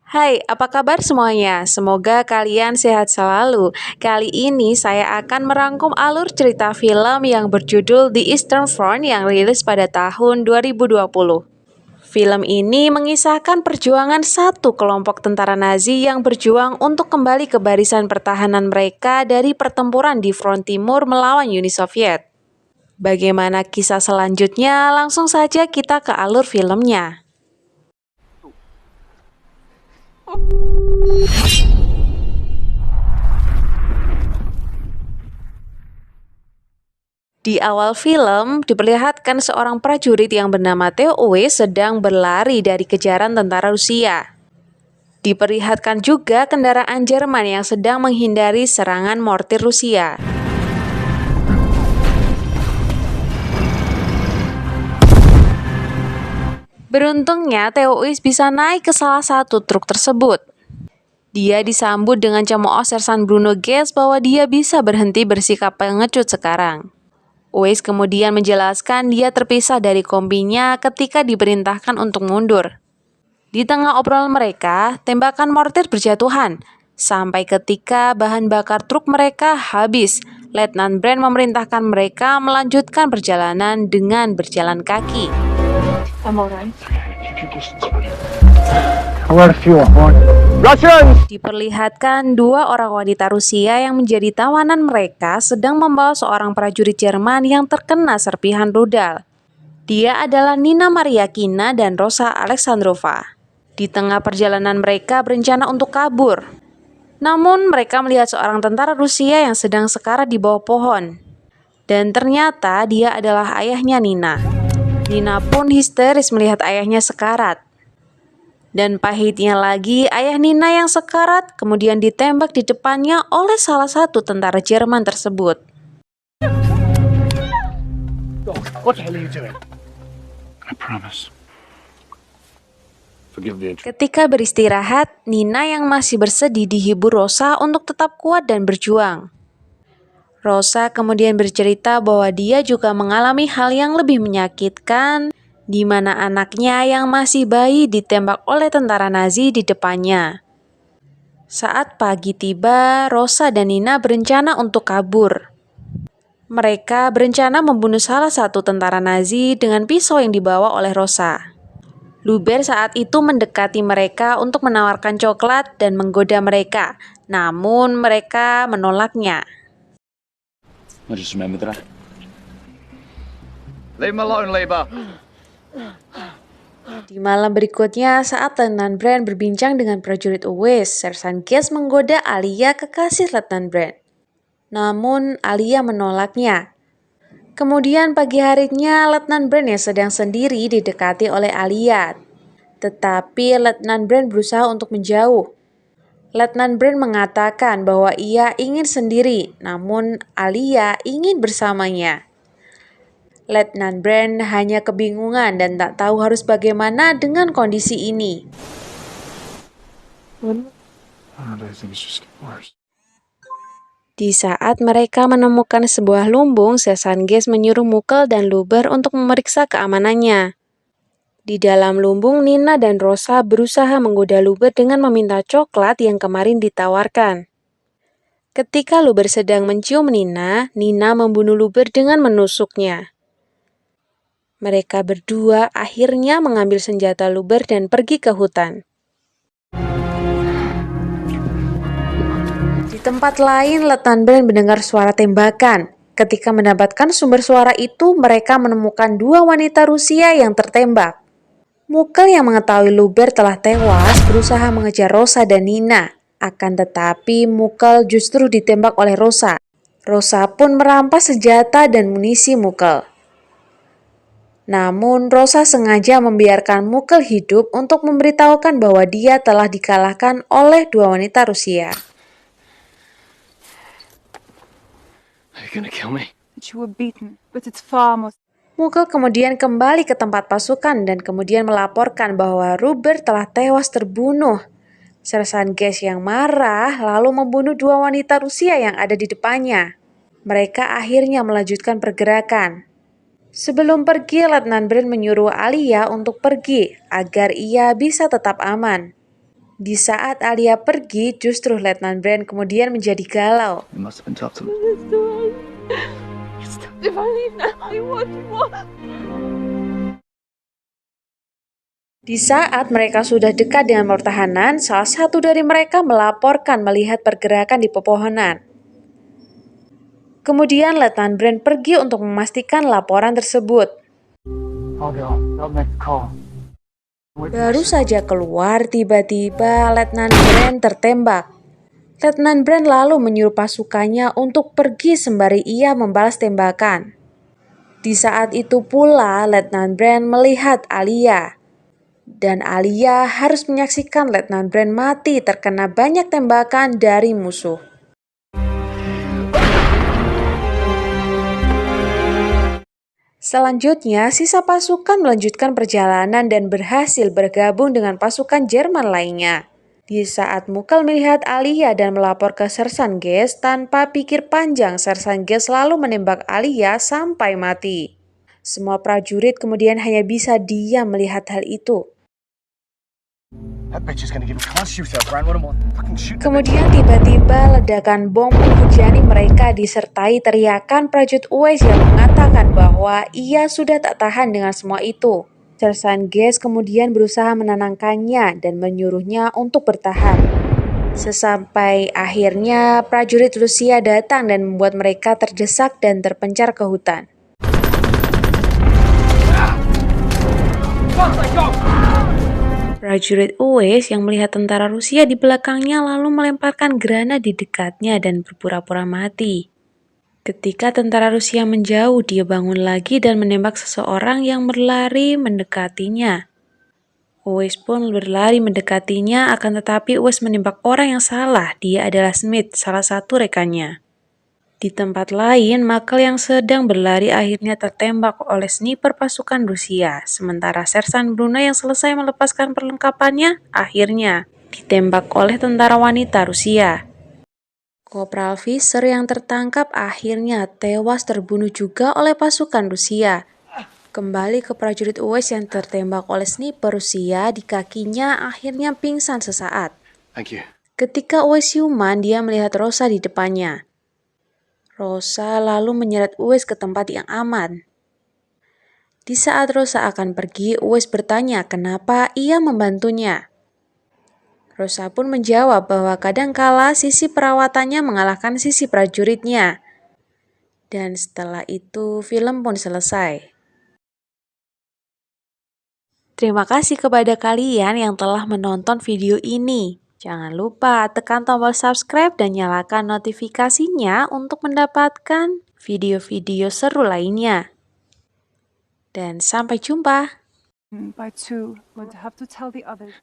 Hai, apa kabar semuanya? Semoga kalian sehat selalu. Kali ini saya akan merangkum alur cerita film yang berjudul The Eastern Front yang rilis pada tahun 2020. Film ini mengisahkan perjuangan satu kelompok tentara Nazi yang berjuang untuk kembali ke barisan pertahanan mereka dari pertempuran di front timur melawan Uni Soviet. Bagaimana kisah selanjutnya? Langsung saja kita ke alur filmnya. Di awal film, diperlihatkan seorang prajurit yang bernama Theo Uwe sedang berlari dari kejaran tentara Rusia. Diperlihatkan juga kendaraan Jerman yang sedang menghindari serangan mortir Rusia. Beruntungnya, Theo Uwe bisa naik ke salah satu truk tersebut. Dia disambut dengan cemooh Sersan Bruno Guess bahwa dia bisa berhenti bersikap pengecut sekarang. Uwais kemudian menjelaskan dia terpisah dari kompinya ketika diperintahkan untuk mundur. Di tengah obrolan mereka, tembakan mortir berjatuhan, sampai ketika bahan bakar truk mereka habis. Letnan Brand memerintahkan mereka melanjutkan perjalanan dengan berjalan kaki. Diperlihatkan dua orang wanita Rusia yang menjadi tawanan mereka sedang membawa seorang prajurit Jerman yang terkena serpihan rudal. Dia adalah Nina Mariakina dan Rosa Alexandrova. Di tengah perjalanan mereka berencana untuk kabur. Namun mereka melihat seorang tentara Rusia yang sedang sekarat di bawah pohon. Dan ternyata dia adalah ayahnya Nina. Nina pun histeris melihat ayahnya sekarat. Dan pahitnya lagi, ayah Nina yang sekarat kemudian ditembak di depannya oleh salah satu tentara Jerman tersebut. What the hell are you doing? I promise. Forgive the intrusion. Ketika beristirahat, Nina yang masih bersedih dihibur Rosa untuk tetap kuat dan berjuang. Rosa kemudian bercerita bahwa dia juga mengalami hal yang lebih menyakitkan, di mana anaknya yang masih bayi ditembak oleh tentara Nazi di depannya. Saat pagi tiba, Rosa dan Nina berencana untuk kabur. Mereka berencana membunuh salah satu tentara Nazi dengan pisau yang dibawa oleh Rosa. Luber saat itu mendekati mereka untuk menawarkan coklat dan menggoda mereka, namun mereka menolaknya. Just remember that. Leave him alone, Lieber. Di malam berikutnya, saat Letnan Brand berbincang dengan prajurit Uwais, Sersan Guess menggoda Alia, kekasih Letnan Brand. Namun, Alia menolaknya. Kemudian pagi harinya, Letnan Brand yang sedang sendiri didekati oleh Alia. Tetapi Letnan Brand berusaha untuk menjauh. Letnan Brand mengatakan bahwa ia ingin sendiri, namun Alia ingin bersamanya. Letnan Brand hanya kebingungan dan tak tahu harus bagaimana dengan kondisi ini. Di saat mereka menemukan sebuah lumbung, Sersan Guess menyuruh Mukel dan Luber untuk memeriksa keamanannya. Di dalam lumbung, Nina dan Rosa berusaha menggoda Luber dengan meminta coklat yang kemarin ditawarkan. Ketika Luber sedang mencium Nina, Nina membunuh Luber dengan menusuknya. Mereka berdua akhirnya mengambil senjata Luber dan pergi ke hutan. Di tempat lain, Letnan Brand mendengar suara tembakan. Ketika mendapatkan sumber suara itu, mereka menemukan dua wanita Rusia yang tertembak. Mukel yang mengetahui Luber telah tewas berusaha mengejar Rosa dan Nina. Akan tetapi Mukel justru ditembak oleh Rosa. Rosa pun merampas senjata dan munisi Mukel. Namun Rosa sengaja membiarkan Mukel hidup untuk memberitahukan bahwa dia telah dikalahkan oleh dua wanita Rusia. Are you gonna kill me? You were beaten, but it's far more. Mukel kemudian kembali ke tempat pasukan dan kemudian melaporkan bahwa Luber telah tewas terbunuh. Sersan Guess yang marah lalu membunuh dua wanita Rusia yang ada di depannya. Mereka akhirnya melanjutkan pergerakan. Sebelum pergi, Letnan Brand menyuruh Alia untuk pergi agar ia bisa tetap aman. Di saat Alia pergi, justru Letnan Brand kemudian menjadi galau. It must have been tough to lose. If I leave now, I want more. Di saat mereka sudah dekat dengan pertahanan, salah satu dari mereka melaporkan melihat pergerakan di pepohonan. Kemudian Letnan Brand pergi untuk memastikan laporan tersebut. I'll go. I'll make the call. Baru saja keluar, tiba-tiba Letnan Brand tertembak. Letnan Brand lalu menyuruh pasukannya untuk pergi sembari ia membalas tembakan. Di saat itu pula Letnan Brand melihat Alia. Dan Alia harus menyaksikan Letnan Brand mati terkena banyak tembakan dari musuh. Selanjutnya, sisa pasukan melanjutkan perjalanan dan berhasil bergabung dengan pasukan Jerman lainnya. Di saat Mukal melihat Alia dan melapor ke Sersan Gess, tanpa pikir panjang, Sersan Gess lalu menembak Alia sampai mati. Semua prajurit kemudian hanya bisa diam melihat hal itu. That bitch is gonna give me. Come on, shoot her, Brian. What am I fucking shoot? Kemudian tiba-tiba ledakan bom menghujani mereka disertai teriakan prajurit Uwais yang mengatakan bahwa ia sudah tak tahan dengan semua itu. Sersan Gess kemudian berusaha menenangkannya dan menyuruhnya untuk bertahan. Sesampai akhirnya prajurit Rusia datang dan membuat mereka terdesak dan terpencar ke hutan. Prajurit Uwais yang melihat tentara Rusia di belakangnya lalu melemparkan granat di dekatnya dan berpura-pura mati. Ketika tentara Rusia menjauh, dia bangun lagi dan menembak seseorang yang berlari mendekatinya. Uwais pun berlari mendekatinya, akan tetapi Uwais menembak orang yang salah. Dia adalah Smith, salah satu rekannya. Di tempat lain, Mukal yang sedang berlari akhirnya tertembak oleh sniper pasukan Rusia, sementara Sersan Bruno yang selesai melepaskan perlengkapannya akhirnya ditembak oleh tentara wanita Rusia. Kopral Fischer yang tertangkap akhirnya tewas terbunuh juga oleh pasukan Rusia. Kembali ke prajurit Uwais yang tertembak oleh sniper Rusia di kakinya akhirnya pingsan sesaat. Thank you. Ketika Uwais siuman, dia melihat Rosa di depannya. Rosa lalu menyeret Uwais ke tempat yang aman. Di saat Rosa akan pergi, Uwais bertanya kenapa ia membantunya. Rosa pun menjawab bahwa kadangkala sisi perawatannya mengalahkan sisi prajuritnya. Dan setelah itu, film pun selesai. Terima kasih kepada kalian yang telah menonton video ini. Jangan lupa tekan tombol subscribe dan nyalakan notifikasinya untuk mendapatkan video-video seru lainnya. Dan sampai jumpa. By two, I'm going to have to tell the others.